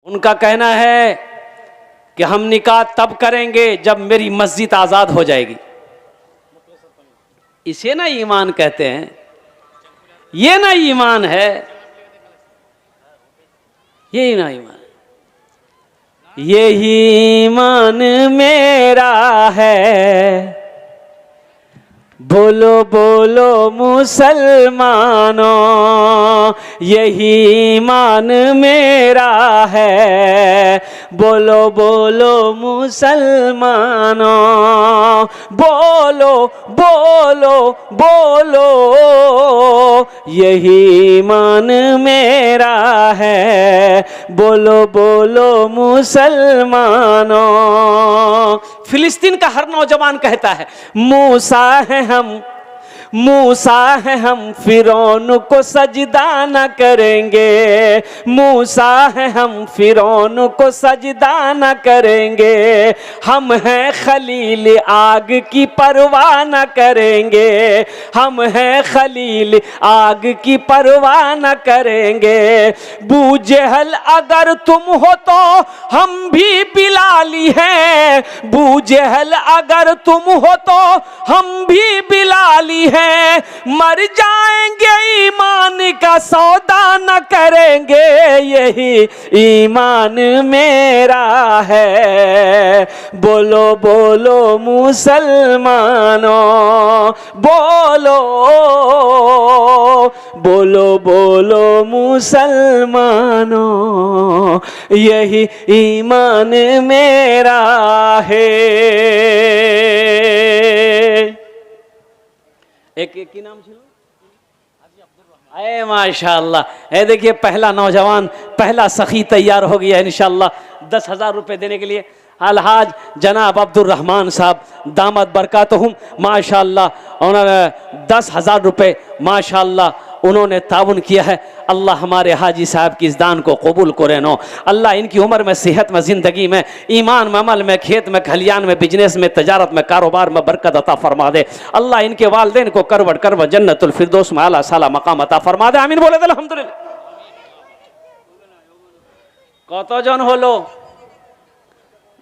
उनका कहना है कि हम निकाह तब करेंगे जब मेरी मस्जिद आजाद हो जाएगी। इसे ना ईमान कहते हैं, ये ना ईमान है, ये ना ईमान। यही ईमान मेरा है, बोलो बोलो मुसलमानों, यही ईमान मेरा है, बोलो बोलो मुसलमानों, बोलो बोलो बोलो, यही ईमान मेरा है, बोलो बोलो मुसलमानों। फिलिस्तीन का हर नौजवान कहता है मूसा है हम, मूसा है हम, फिरौन को सजदा न करेंगे, मूसा है हम, फिरौन को सजदा न करेंगे, हम हैं खलील आग की परवाह न करेंगे, हम हैं खलील आग की परवाह न करेंगे, बू जहल अगर तुम हो तो हम भी बिलाली हैं, बू जहल अगर तुम हो तो हम भी बिलाली हैं, मर जाएंगे ईमान का सौदा न करेंगे, यही ईमान मेरा है, बोलो बोलो मुसलमानों, बोलो बोलो बोलो मुसलमानों, यही ईमान मेरा है। एक की नाम छो अरे माशाअल्लाह। ये देखिए पहला नौजवान, पहला सखी तैयार हो गया इंशाअल्लाह 10,000 रुपए देने के लिए। अलहाज जनाब अब्दुल रहमान साहब दामद बरकातहुम माशाअल्लाह, उन्होंने 10,000 रुपए माशाअल्लाह उन्होंने ताउन किया है। अल्लाह हमारे हाजी साहब की इस दान को कबूल करे नो। अल्लाह इनकी उम्र में, सेहत में, ज़िंदगी में, ईमान में, अमल में, खेत में, खलियान में, बिजनेस में, तजारत में, कारोबार में बरकत अता फरमा दे। अल्लाह इनके वालिदैन को करवट करव जन्नतुल फिरदौस में आला साला मकाम अता फरमा दे। आमीन बोले तो अल्हम्दुलिल्लाह। कतजन हलो?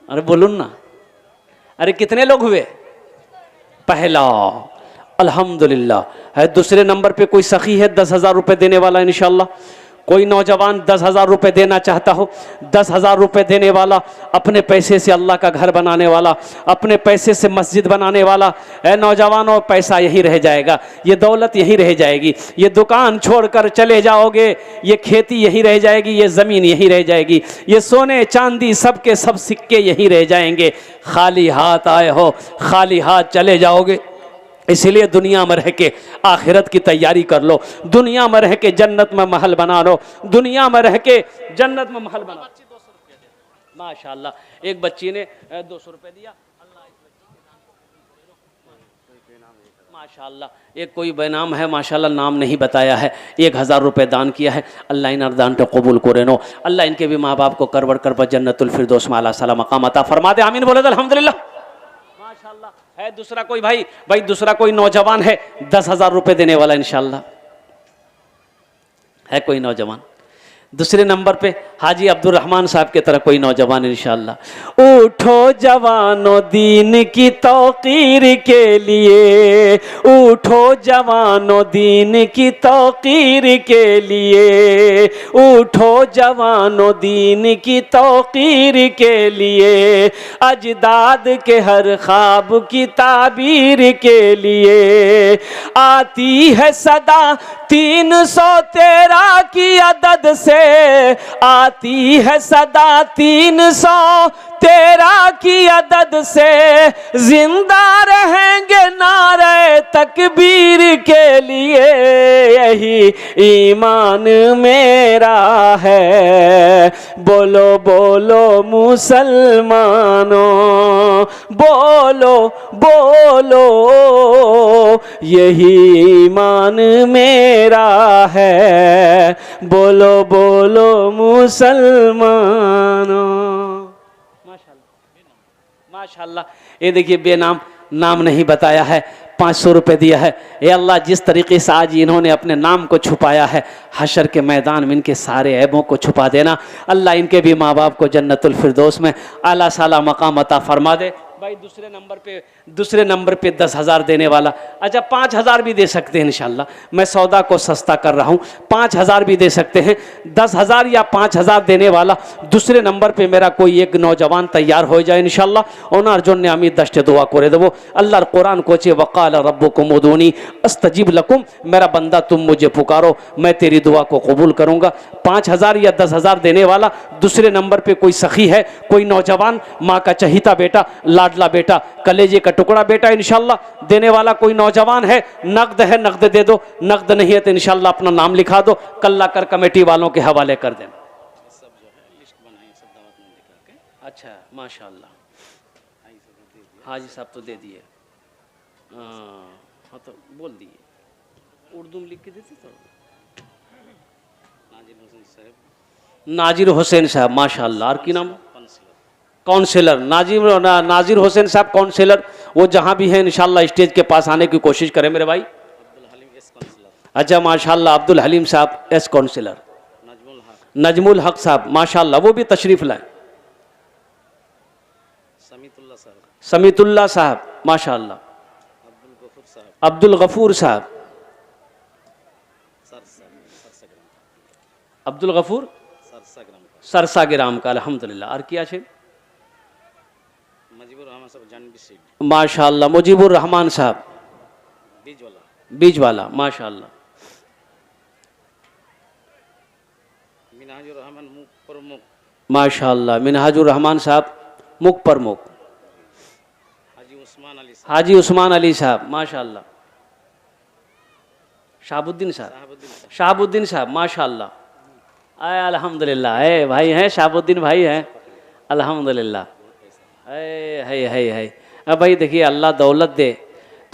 अरे बोलून ना। अरे कितने लोग हुए? पहला अल्हम्दुलिल्लाह है। दूसरे नंबर पे कोई सखी है 10,000 रुपए देने वाला इंशाल्लाह। कोई नौजवान 10,000 रुपए देना चाहता हो, 10,000 रुपए देने वाला, अपने पैसे से अल्लाह का घर बनाने वाला, अपने पैसे से मस्जिद बनाने वाला है। नौजवानों पैसा यहीं रह जाएगा, ये दौलत यहीं रह जाएगी, ये दुकान छोड़कर चले जाओगे, ये खेती यहीं रह जाएगी, ये ज़मीन यहीं रह जाएगी, ये सोने चांदी सब के सब सिक्के यहीं रह जाएंगे। खाली हाथ आए हो, खाली हाथ चले जाओगे। इसलिए दुनिया में रह के आखिरत की तैयारी कर लो, दुनिया में रह के जन्नत में महल बना लो, दुनिया में रह के जन्नत में महल बना। माशाअल्लाह एक बच्ची ने 200 रुपये दिया। माशाअल्लाह एक कोई बेनाम है माशाअल्लाह, नाम नहीं बताया है, 1,000 रुपये दान किया है। अल्लाह इन दान को कबूल करे नो। अल्लाह इनके भी माँ बाप को करवट कर जन्नतुल फिरदौस में आला साला मकाम अता फरमा दे। आमीन बोले तो अल्हम्दुलिल्लाह। है दूसरा कोई भाई दूसरा कोई नौजवान है 10,000 रुपए देने वाला इंशाल्लाह? है कोई नौजवान? दूसरे नंबर पे हाजी अब्दुल रहमान साहब की तरह कोई नौजवान इंशाल्लाह। उठो जवानों दीन की तौकीर के लिए, उठो जवानों दीन की तौकीर के लिए, उठो जवानों दीन की तौकीर के लिए, अजदाद के हर ख्वाब की ताबीर के लिए, आती है सदा 313 की अदद से, आती है सदा 313 की अदद से, जिंदा रहेंगे नारे तकबीर के लिए, यही ईमान मेरा है, बोलो बोलो मुसलमानों, बोलो बोलो यही ईमान मेरा है, बोलो बोलो मुसलमानों। माशाल्लाह माशाल्लाह। ये देखिए बेनाम नाम नहीं बताया है, 500 रुपये दिया है। ए अल्लाह, जिस तरीके से आज इन्होंने अपने नाम को छुपाया है, हशर के मैदान में इनके सारे ऐबों को छुपा देना। अल्लाह इनके भी माँ बाप को जन्नतुल फिरदौस में आला साला मकाम अता फरमा दे। भाई दूसरे नंबर पे 10,000 देने वाला, अच्छा 5,000 भी दे सकते हैं इंशाल्लाह, मैं सौदा को सस्ता कर रहा हूँ, 5,000 भी दे सकते हैं। 10,000 या 5,000 देने वाला दूसरे नंबर पे मेरा कोई एक नौजवान तैयार हो जाए इंशाल्लाह। ओनार जो ने अमी दश्त दुआ करे देवो। अल्लाह कुरान को चे वक़ाल रब्बुकुम उदूनी अस्तजिब लकुम, मेरा बंदा तुम मुझे पुकारो, मैं तेरी दुआ को कबूल करूँगा। 5,000 या 10,000 देने वाला दूसरे नंबर पे कोई सखी है, कोई नौजवान, माँ का चहीता बेटा, लाडला बेटा, कलेजे का टुकड़ा बेटा इंशाल्लाह देने वाला कोई नौजवान है, नकद है नकद दे दो, नकद नहीं है तो इंशाल्लाह अपना नाम लिखा दो, कल्ला कर कमेटी वालों के हवाले कर देना। सब जो है लिस्ट बनाई, सब दावत में दिखा के। अच्छा माशाल्लाह, हाजी साहब तो दे दिए, हाँ तो बोल दिए, उर्दू में लिख के देते तो। नाजिर हुसैन साहब माशाल्लाह, और की नाम? काउंसिलर नाजिर हुसैन साहब काउंसिलर, वो जहाँ भी हैं इंशाल्लाह स्टेज के पास आने की कोशिश करें मेरे भाई। अच्छा माशाल्लाह, अब्दुल हलीम साहब एस काउंसिलर, नजमुल हक साहब माशाल्लाह वो भी तशरीफ लाए, समीतुल्लाह साहब माशाल्लाह, अब्दुल गफूर साहब, अब्दुल गफूर सरसा ग्राम का अल्हम्दुलिल्लाह। और क्या है माशाल्लाह, मुजीबुर रहमान साहब बीज वाला माशाल्लाह, माशाल्लाह मिनहाजुर रहमान साहब मुख पर मुख, हाजी उस्मान अली साहब माशाल्लाह, शाहबुद्दीन साहब माशाल्लाह, आए अल्हम्दुलिल्लाह, है भाई हैं शाहबुद्दीन भाई हैं अल्हम्दुलिल्लाह, है। अब भाई देखिए, अल्लाह दौलत दे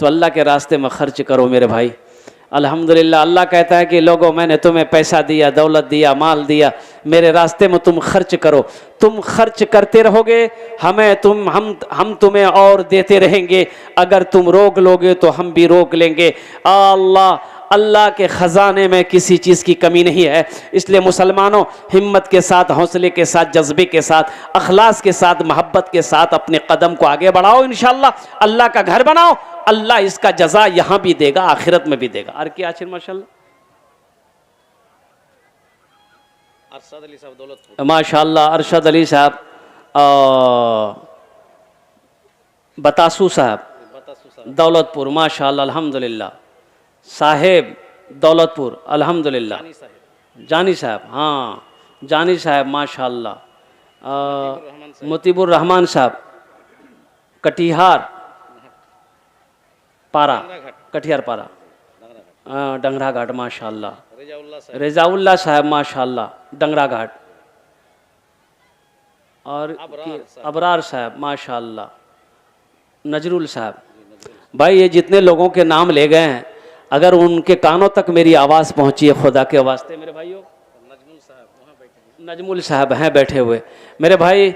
तो अल्लाह के रास्ते में खर्च करो मेरे भाई। अल्हम्दुलिल्लाह अल्लाह कहता है कि लोगों मैंने तुम्हें पैसा दिया, दौलत दिया, माल दिया, मेरे रास्ते में तुम खर्च करो। तुम खर्च करते रहोगे, हम तुम्हें और देते रहेंगे। अगर तुम रोक लोगे तो हम भी रोक लेंगे। अल्लाह के ख़जाने में किसी चीज़ की कमी नहीं है। इसलिए मुसलमानों, हिम्मत के साथ, हौसले के साथ, जज्बे के साथ, अखलास के साथ, मोहब्बत के साथ अपने कदम को आगे बढ़ाओ। इंशाल्लाह अल्लाह का घर बनाओ, अल्लाह इसका जज़ा यहाँ भी देगा, आखिरत में भी देगा। और क्या आखिर माशाल्लाह, अरशद अली साहब दौलतपुर माशाल्लाह, अरशद अली साहब, बतासू साहब दौलतपुर माशाल्लाह अल्हम्दुलिल्लाह, साहेब दौलतपुर अल्हम्दुलिल्लाह, जानी साहब, हाँ जानी साहब माशाल्लाह, मुतीबुर रहमान साहब कटिहार पारा, कटिहार पारा, डंगरा घाट माशाल्लाह, रेजाउल्लाह साहब माशाल्लाह डंगरा घाट, और अबरार साहब माशाल्लाह, नजरुल साहब। भाई ये जितने लोगों के नाम ले गए हैं, अगर उनके कानों तक मेरी आवाज़ पहुंची है खुदा के वास्ते मेरे भाइयों, नजमुल साहब हैं बैठे हुए मेरे भाई,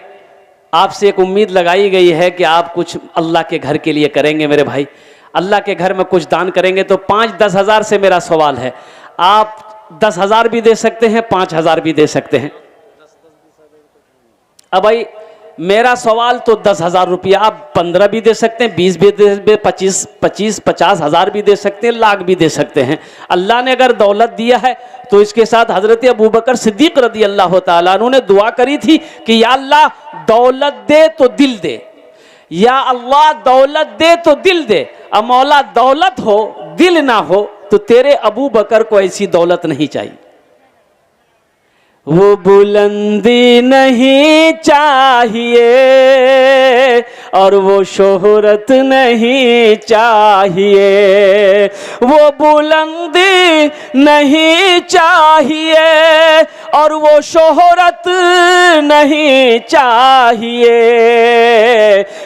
आपसे एक उम्मीद लगाई गई है कि आप कुछ अल्लाह के घर के लिए करेंगे मेरे भाई। अल्लाह के घर में कुछ दान करेंगे तो 5-10 हज़ार से मेरा सवाल है, आप 10,000 भी दे सकते हैं, 5,000 भी दे सकते हैं। अब भाई मेरा सवाल तो 10,000 रुपया, आप 15 भी दे सकते हैं, 20 भी दे, 50 हज़ार भी दे सकते हैं, लाख भी दे सकते हैं। अल्लाह ने अगर दौलत दिया है तो इसके साथ हजरत अबू बकर सिद्दीक रदी अल्लाह ताला अन्हु ने दुआ करी थी कि या अल्लाह दौलत दे तो दिल दे, या अल्लाह दौलत दे तो दिल दे। अब मौला दौलत हो दिल ना हो तो तेरे अबू बकर को ऐसी दौलत नहीं चाहिए। वो बुलंदी नहीं चाहिए और वो शोहरत नहीं चाहिए, वो बुलंदी नहीं चाहिए और वो शोहरत नहीं चाहिए।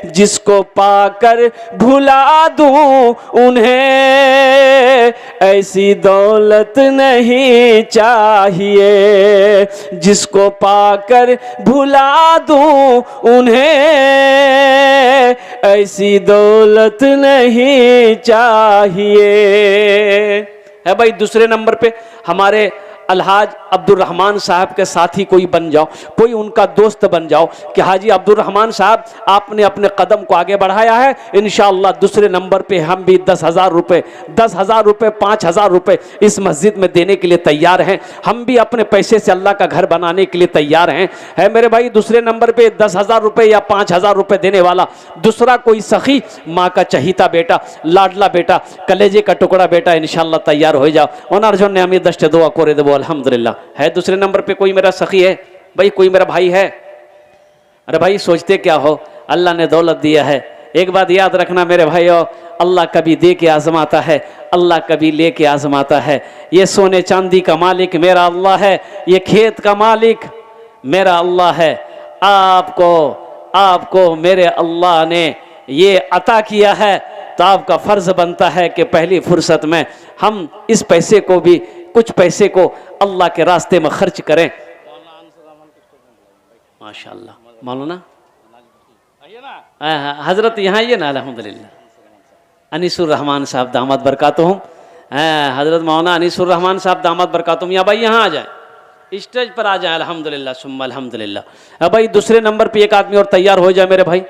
जिसको पाकर भुला दूं उन्हें, ऐसी दौलत नहीं चाहिए। जिसको पाकर भुला दूं उन्हें, ऐसी दौलत नहीं चाहिए। है भाई, दूसरे नंबर पे हमारे अलहाज अब्दुल रहमान साहब के साथी कोई बन जाओ, कोई उनका दोस्त बन जाओ कि हाजी अब्दुल रहमान साहब आपने अपने कदम को आगे बढ़ाया है, इंशाअल्लाह दूसरे नंबर पे हम भी 10,000 रुपये 5,000 रुपये इस मस्जिद में देने के लिए तैयार हैं। हम भी अपने पैसे से अल्लाह का घर बनाने के लिए तैयार हैं। है मेरे भाई, दूसरे नंबर पे 10,000 रुपये या 5,000 रुपये देने वाला दूसरा कोई सखी, माँ का चहीता बेटा, लाडला बेटा, कलेजे का टुकड़ा बेटा, इंशाअल्लाह तैयार हो जाओ। ओनार जो ने हमें 10 दुआ करे देवो अल्हम्दुलिल्लाह। है दूसरे नंबर पे कोई मेरा सखी है भाई, कोई मेरा भाई है? अरे भाई सोचते क्या हो, अल्लाह ने दौलत दिया है। एक बात याद रखना मेरे भाइयों, अल्लाह कभी दे के आजमाता है, अल्लाह कभी ले के आजमाता है। ये सोने चांदी का मालिक मेरा अल्लाह है, ये खेत का मालिक मेरा अल्लाह है। आपको मेरे अल्लाह ने ये अता किया है, तो आपका फर्ज बनता है कि पहली फुर्सत में हम इस पैसे को भी, कुछ पैसे को अल्लाह के रास्ते में खर्च करें। माशाअल्लाह मौलाना हजरत यहाँ आइए ना, अल्हम्दुलिल्लाह। अनीसुर रहमान साहब दामद बरकातुहुम, हजरत मौलाना अनीसुर रहमान साहब दामद बरकातुहुम, या भाई यहाँ आ जाए, स्टेज पर आ जाए। अल्हम्दुलिल्लाह सुम्मा अल्हम्दुलिल्लाह। भाई दूसरे नंबर पे एक आदमी और तैयार हो जाए मेरे भाई।